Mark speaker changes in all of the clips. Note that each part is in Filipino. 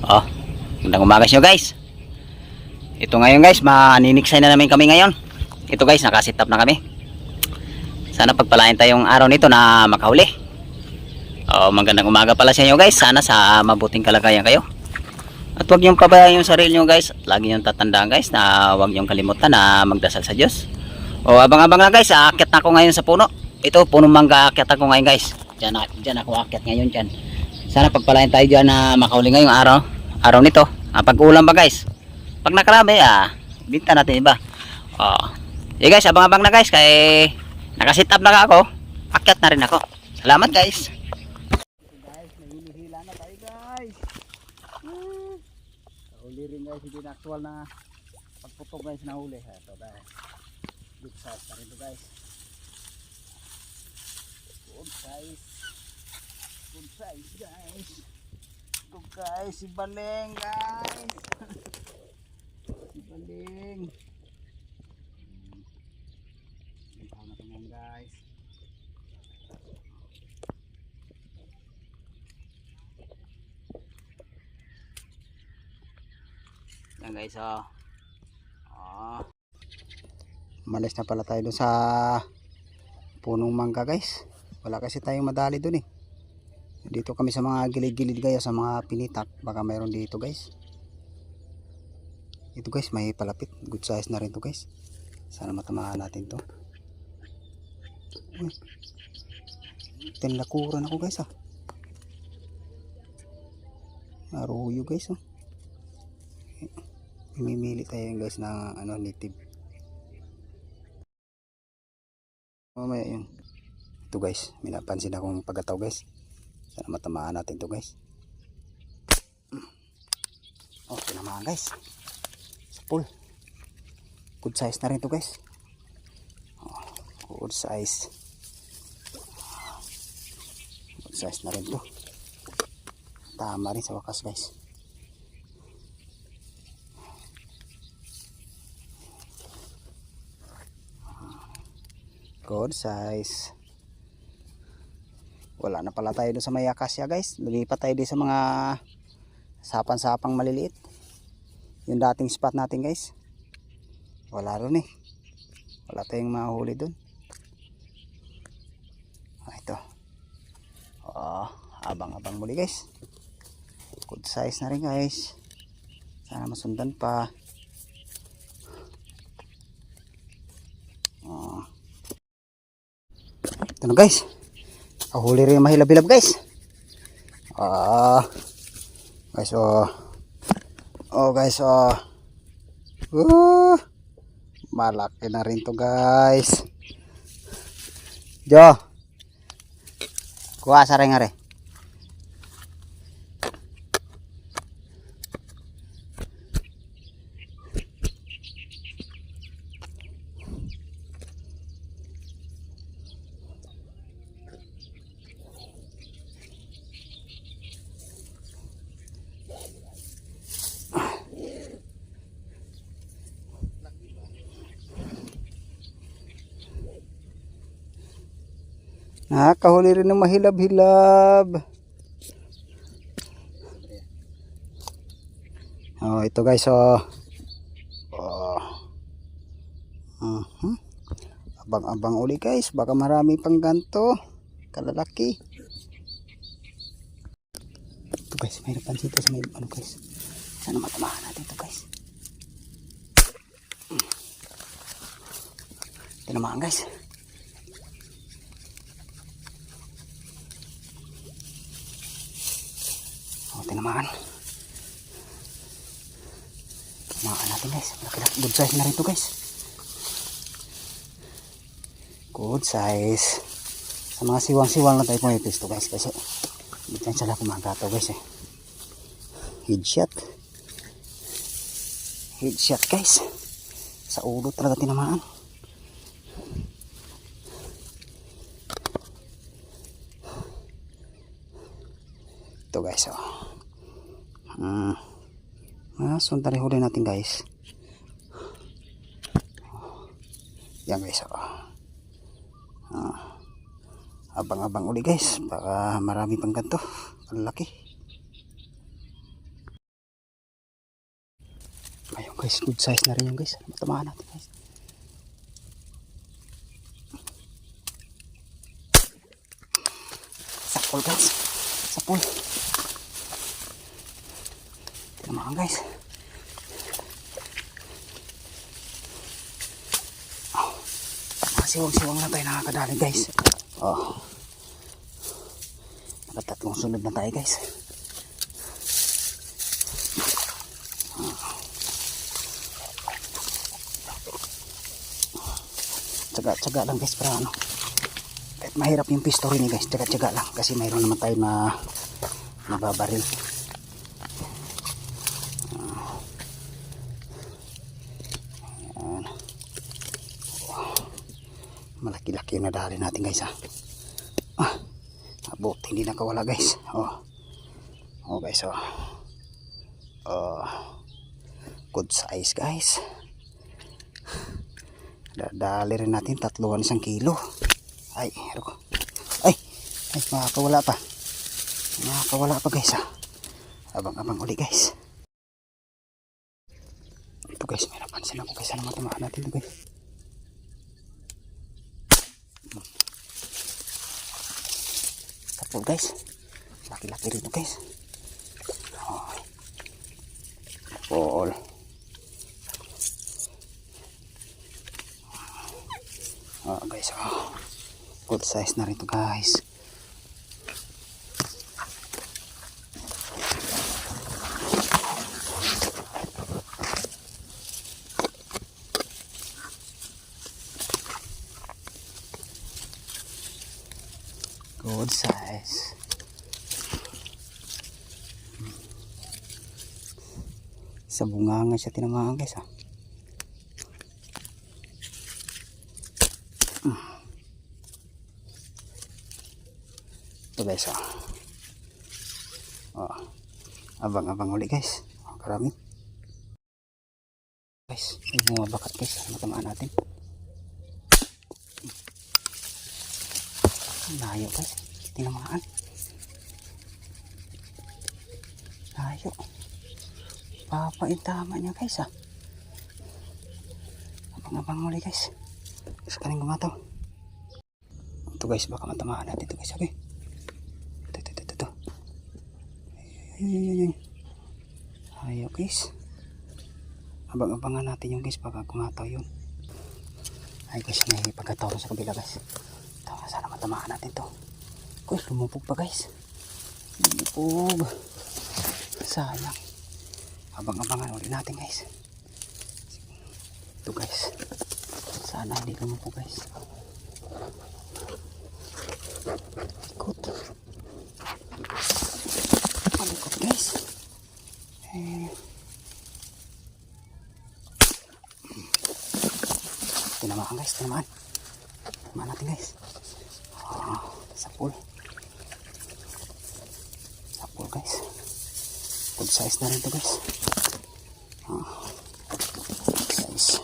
Speaker 1: Oh, magandang umaga sa inyo guys. Ito ngayon guys, maniniksay na namin kami ngayon. Ito guys, nakasit up na kami. Sana pagpalain tayong araw nito na makahuli. Oh, magandang umaga pala sa inyo guys. Sana sa mabuting kalagayan kayo. At huwag niyong pabayaan yung sarili niyo guys. Lagi niyong tatandaan guys na huwag niyong kalimutan na magdasal sa Diyos. Oh, abang-abang na guys, aakyat na ako ngayon sa puno. Ito, punong mangga aakyat ako ngayon guys. Diyan ako aakyat ngayon dyan. Sana pagpalain tayo dyan na makahuli ngayong araw nito. Pag-ulam ba guys? Pag nakarami, binta natin iba. Guys, abang-abang na guys. Kaya nakasit up na ako. Akyat na rin ako. Salamat guys. Guys, nahihila na tayo guys. Huli rin guys, hindi na actual na pagputok guys na huli. Ito guys. Good size na rin ito guys. Good size. Good size guys. Good guys, si Baleng guys. Si Baleng. Ikaw na tingnan guys. Yan guys, malis na pala tayo dun sa punong mangga guys. Wala kasi tayong madali dun eh. Dito kami sa mga gilid-gilid guys, sa mga pinitak. Baka mayroon dito guys. Ito guys, may palapit. Good size na rin to guys. Sana matamaan natin to. Tinlakuran ako guys Aruyo guys Mimili tayo guys ng native. Mamaya yun. Ito guys, may napansin akong pagataw guys. Sana matamaan natin to guys. Tinamaan guys. Sa pool. Good size na rin to guys. Good size. Good size na rin to. Tama rin sa wakas guys. Good size. Wala na pala tayo doon sa may akasya guys. Lumipat tayo din sa mga sapang-sapang maliliit. Yung dating spot natin guys. Wala rin eh. Wala tayong mahuli doon. Ito. Abang-abang muli guys. Good size na rin guys. Sana masundan pa. Ito na guys. Huli rin mahilab-hilab guys. Guys guys malaki na rin to guys. Jo. Kuha sa rin nga rin. Nakahuli rin ng mahilab-hilab. Ito guys abang-abang uli guys, baka marami pang ganto kalalaki. Ito guys, may napansin ito sa may guys. Sana matamahan natin ito guys. Tinamaan guys. Tinamaan. Tinamaan natin guys. Good size na rin ito guys. Good size. Sa mga siwang-siwang na tayo pumipis ito guys. Kasi hindi tayo sila kumagato guys Headshot. Headshot guys. Sa ulo talaga tinamaan. Ito guys sundan huli natin guys. Yan guys abang-abang uli guys, baka marami pang ganito. Ang laki. guys, good size na rin yung guys. Matamaan natin guys. Sapol guys. Sapol. Tinamaan guys. Oh, siwang-siwang na tayo nakakadali guys. Oh. Nakatatlong sunod na tayo guys. Tsaga lang guys para ano. Kahit mahirap yung pisto rin guys, tsaga lang kasi mayroon naman tayo na nababaril. Ayan. Malaki-laki yung nadali natin guys ha. Abot, hindi nakawala guys. Oh guys good size guys. Dadali rin natin 3 1 kilo. Ay makakawala pa guys ha. Abang uli guys. Ito guys, may napansin ako guys. Ano matamaan natin ito guys. Tapos guys, laki-laki rin ito guys. Tapos guys, good size na rin ito guys. Good size. Sa bunganga siya tinamaan guys ha. Ito guys abang uli guys. Karami guys, may mga bakat guys. Matamaan natin. Layo guys, tinamaan. Layo. Papaintama niya guys ha. Abang uli guys. Gusto ka rin gumataw. Ito guys, baka matamaan natin ito guys. Okay. Ito. Ayun. Ayaw guys. Abang-abangan natin yung guys baka gumataw yun. Ay guys, may pagkataw sa kabila guys. Sana matamaan natin to. Guys, lumupog pa guys. Lumupog. Sayang. Abang-abangan ulit natin guys. Ito guys. Sana hindi lumupog guys. Ikot. Palikot guys. Tinamaan guys, tinamaan. Tinamaan natin guys. Sapul guys. Good size na rin ito guys. Size.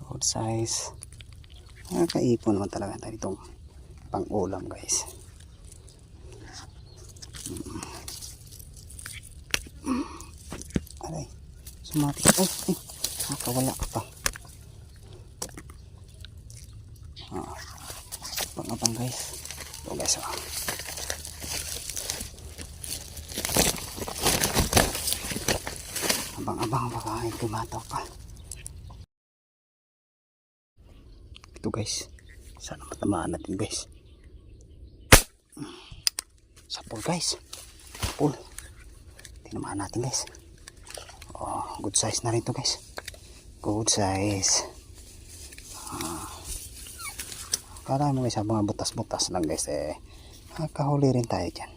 Speaker 1: Good size. Nakaipon naman talaga tayo itong pang ulam guys. Aray, sumatik. Ay, nakawala ka pa. Abang guys. Ito guys abang baka tumataw pa. Ito guys, sana matamaan natin guys. Sapul guys, sapul. Tinamaan natin guys. Good size na rin to guys. Good size. Kala mo guys, mga butas-butas lang guys nakahuli rin tayo dyan.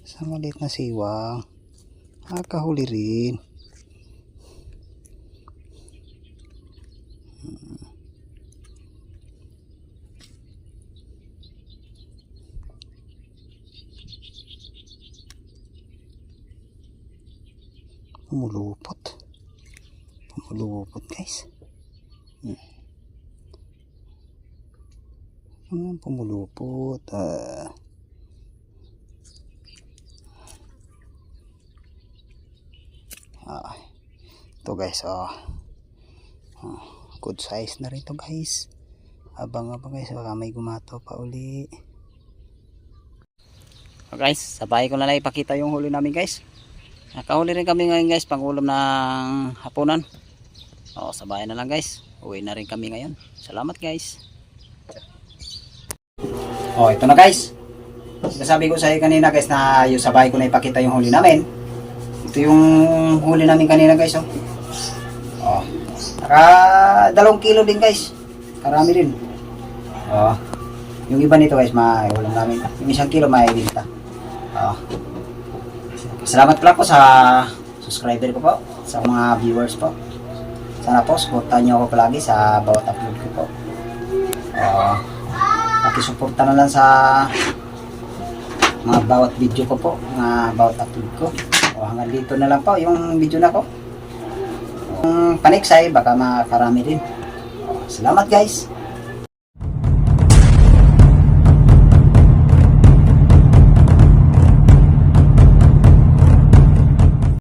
Speaker 1: Sa maliit na siwang nakahuli rin. Pumulupot pumulupot guys. Pumulupot. Ito guys, good size na rin to guys. Abang guys, baka may gumato pa uli. Guys, sabay ko na lang ipakita yung huli namin guys. Nakahuli rin kami ngayon guys, pang ulam ng hapunan. Sabay na lang guys, uwi na rin kami ngayon. Salamat guys. Ito na guys. Sinasabi ko sa iyo kanina guys na yung sabay ko na ipakita yung huli namin. Ito yung huli namin kanina guys. Naka 2 kilo din guys. Karami din. Yung iba nito guys, ulam namin. Yung 1 kilo maibinta. Salamat pala po sa subscriber ko po, sa mga viewers po. Sana po supportan niyo ako palagi sa bawat upload ko po. Pakisuporta na lang sa mga bawat video ko po, mga bawat upload ko. Hanggang dito na lang po yung video na ko. Kung paniksay, baka makarami din. Salamat guys.